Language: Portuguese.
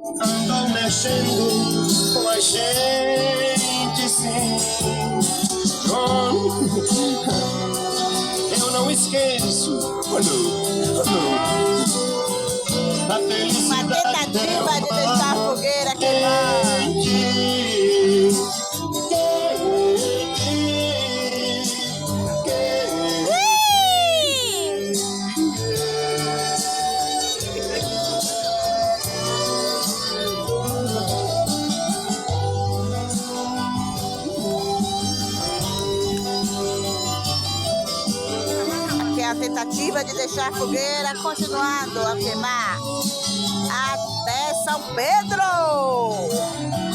Andam mexendo com a gente, sim. Eu não esqueço. A felicidade. Uma tentativa de deixar a fogueira queimar. A tentativa de deixar a fogueira continuando a queimar até São Pedro.